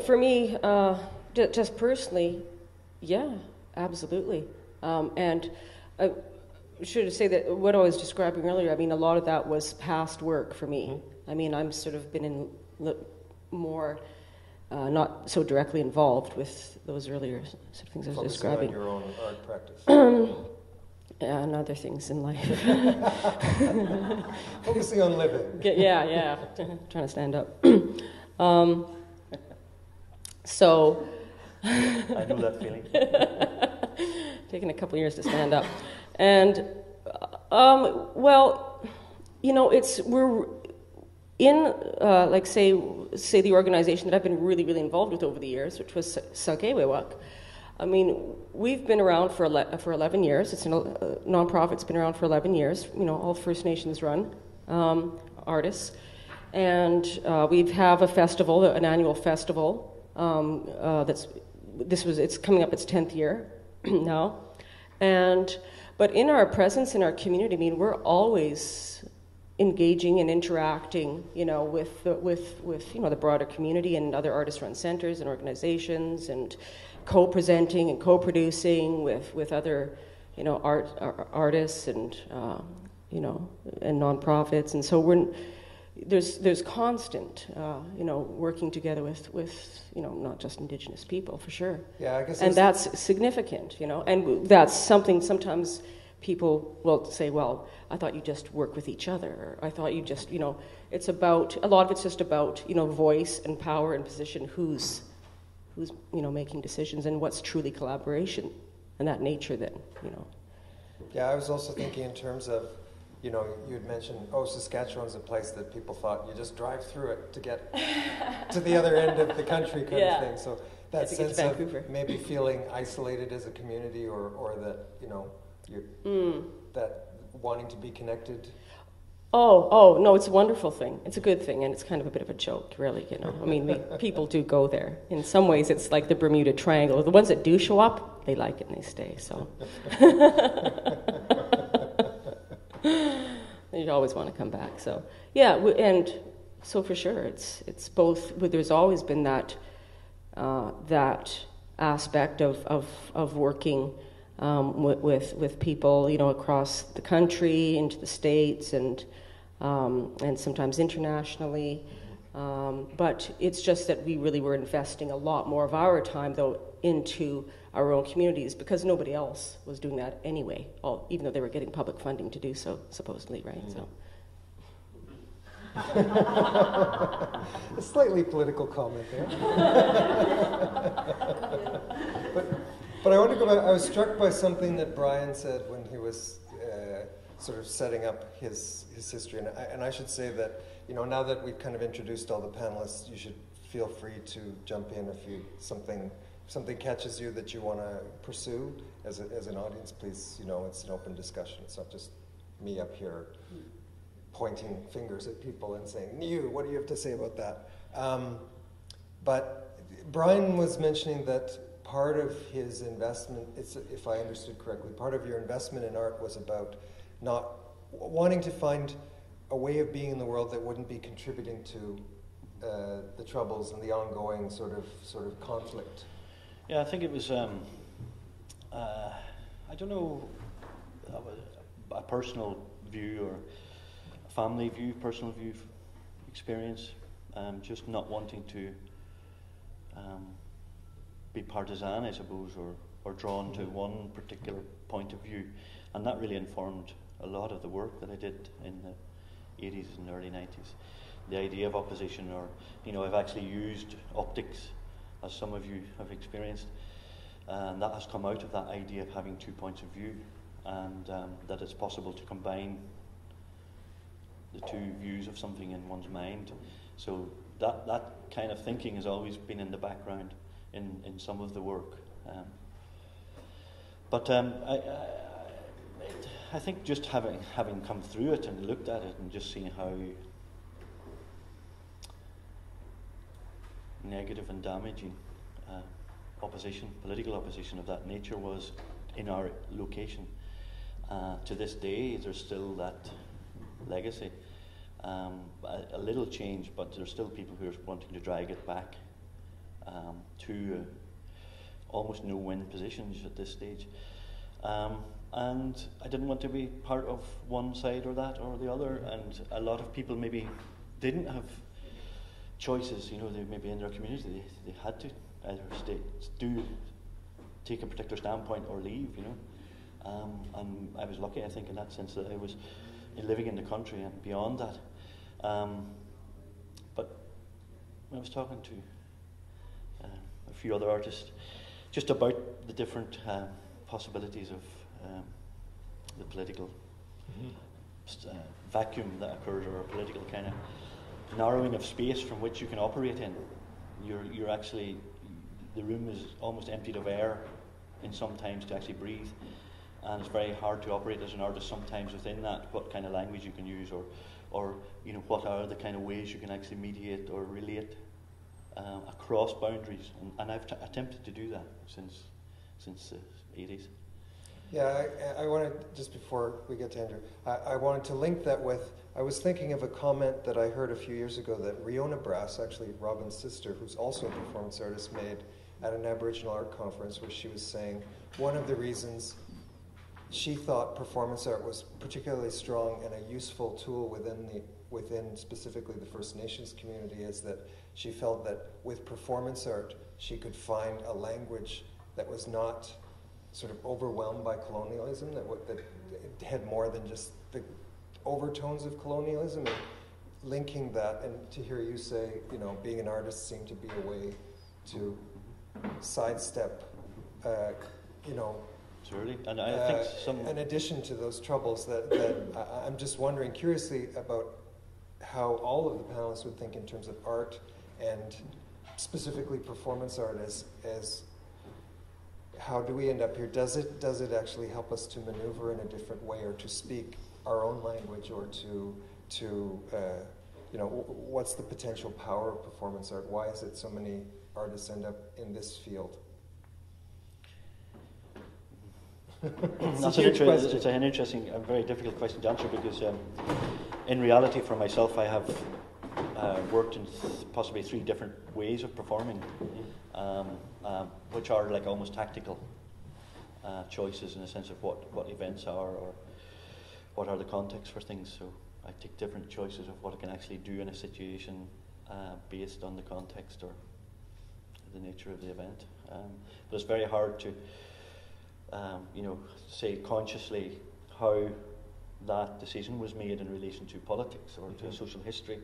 For me, just personally, yeah, absolutely. And I should say that what I was describing earlier, I mean, a lot of that was past work for me. Mm-hmm. I mean, I'm sort of been in more, not so directly involved with those earlier sort of things I was describing. Focusing on your own art practice. And other things in life. Focusing on living. Yeah. Trying to stand up. So I know that feeling. Taking a couple of years to stand up, and well, you know, we're in like say the organization that I've been really involved with over the years, which was Sakewewak. I mean, we've been around for 11 years. It's a nonprofit. It's been around for 11 years. You know, all First Nations run artists, and we have a festival, an annual festival. It's coming up its 10th year now, but in our presence in our community, I mean, we're always engaging and interacting, you know, with you know, the broader community and other artist-run centers and organizations, and co-presenting and co-producing with other, you know, artists and you know, and nonprofits, and so there's constant, you know, working together with you know, not just Indigenous people, for sure. Yeah, I guess. And that's significant, you know, and that's something sometimes people will say, well, I thought you just work with each other, or I thought you just, you know, it's about, a lot of it's just about, you know, voice and power and position, who's you know, making decisions, and what's truly collaboration, and that nature then, you know. Yeah, I was also thinking in terms of, you know, you had mentioned, Saskatchewan's a place that people thought you just drive through it to get to the other end of the country kind of thing. So that sense of maybe feeling isolated as a community, or that, you know, that wanting to be connected. Oh, no, it's a wonderful thing. It's a good thing, and it's kind of a bit of a joke, really, you know. I mean, people do go there. In some ways, it's like the Bermuda Triangle. The ones that do show up, they like it and they stay, so. You always want to come back, so. Yeah, and so for sure, it's both, there's always been that aspect of working with people, you know, across the country, into the States, and sometimes internationally. But it's just that we really were investing a lot more of our time, though, into our own communities, because nobody else was doing that anyway, even though they were getting public funding to do so, supposedly, right? So. A slightly political comment there. But I want to go back. I was struck by something that Brian said when he was sort of setting up his history, and I should say that, you know, now that we've kind of introduced all the panelists, you should feel free to jump in if something catches you that you want to pursue as an audience. Please, you know, it's an open discussion. It's not just me up here pointing fingers at people and saying, "You, what do you have to say about that?" But Brian was mentioning that part of his investment, if I understood correctly, part of your investment in art was about not wanting to find a way of being in the world that wouldn't be contributing to the troubles and the ongoing sort of conflict. Yeah, I think it was, I don't know, a personal view or a family view, personal view experience, just not wanting to be partisan, I suppose, or drawn to one particular point of view. And that really informed a lot of the work that I did in the 80s and early 90s. The idea of opposition, or, you know, I've actually used optics, as some of you have experienced, and that has come out of that idea of having 2 points of view, and that it's possible to combine the two views of something in one's mind. So that kind of thinking has always been in the background in some of the work. But I think just having come through it and looked at it and just seeing how negative and damaging opposition, political opposition of that nature was in our location. To this day, there's still that legacy. A little change, but there's still people who are wanting to drag it back. two almost no-win positions at this stage. And I didn't want to be part of one side or that or the other, and a lot of people maybe didn't have choices, you know, they maybe in their community they had to either take a particular standpoint or leave, you know. And I was lucky, I think, in that sense that I was living in the country and beyond that. But when I was talking to a few other artists just about the different possibilities of the political vacuum that occurs, or a political kind of narrowing of space from which you can operate in. You're actually, the room is almost emptied of air in sometimes to actually breathe, and it's very hard to operate as an artist sometimes within that, what kind of language you can use, or you know, what are the kind of ways you can actually mediate or relate across boundaries, and I've attempted to do that since the 80s. Yeah, I wanted, just before we get to Andrew, I wanted to link that with, I was thinking of a comment that I heard a few years ago that Riona Brass, actually Robin's sister, who's also a performance artist, made at an Aboriginal art conference, where she was saying one of the reasons she thought performance art was particularly strong and a useful tool within specifically the First Nations community is that she felt that with performance art she could find a language that was not sort of overwhelmed by colonialism, that had more than just the overtones of colonialism, and linking that, and to hear you say, you know, being an artist seemed to be a way to sidestep, you know, Surely, and I think in addition to those troubles, that I'm just wondering curiously about how all of the panelists would think in terms of art, and specifically performance art as how do we end up here? Does it actually help us to maneuver in a different way, or to speak our own language, or to you know, what's the potential power of performance art? Why is it so many artists end up in this field? It's an interesting and very difficult question to answer, because in reality for myself I have worked in possibly 3 different ways of performing, which are like almost tactical choices in the sense of what events are, or what are the contexts for things. So I take different choices of what I can actually do in a situation based on the context or the nature of the event. But it's very hard to you know, say consciously how that decision was made in relation to politics or to social history.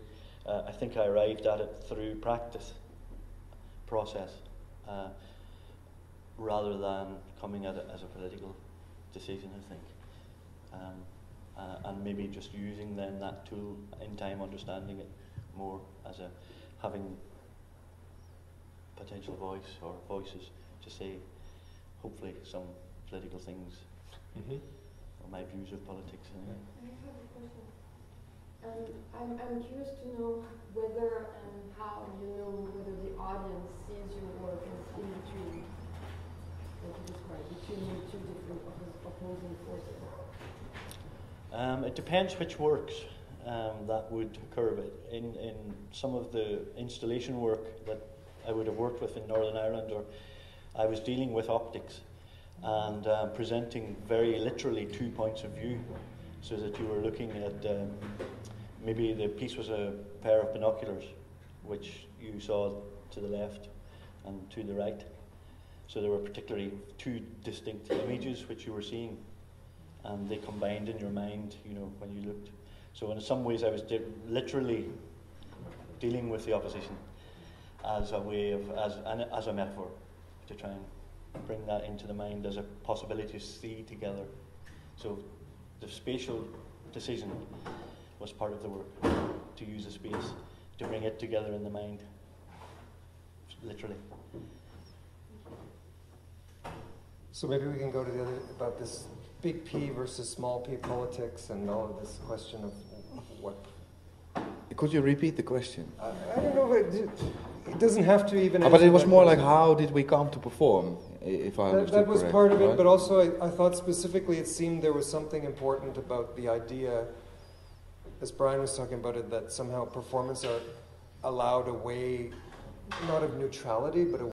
I think I arrived at it through process, rather than coming at it as a political decision, I think. And maybe just using then that tool in time, understanding it more as having potential voice or voices to say, hopefully, some political things, or my views of politics. Anyway. I have a question. I'm curious to know whether and how you know whether the audience sees your work as in between, what you described, between your 2 different opposing forces. It depends which works that would occur. In some of the installation work that I would have worked with in Northern Ireland, or I was dealing with optics and presenting very literally 2 points of view, so that you were looking at maybe the piece was a pair of binoculars which you saw to the left and to the right, so there were particularly 2 distinct images which you were seeing, and they combined in your mind, you know, when you looked. So in some ways I was literally dealing with the opposition as a way of, as a metaphor, to try and bring that into the mind as a possibility to see together. So the spatial decision was part of the work, to use the space, to bring it together in the mind, literally. So maybe we can go to the other, about this big P versus small p politics, and all of this question of what... Could you repeat the question? I don't know, it doesn't have to even... But it was more like, how did we come to perform, if I understood that was correct, part of it, right? but also I thought specifically it seemed there was something important about the idea, as Brian was talking about it, that somehow performance art allowed a way, not of neutrality, but a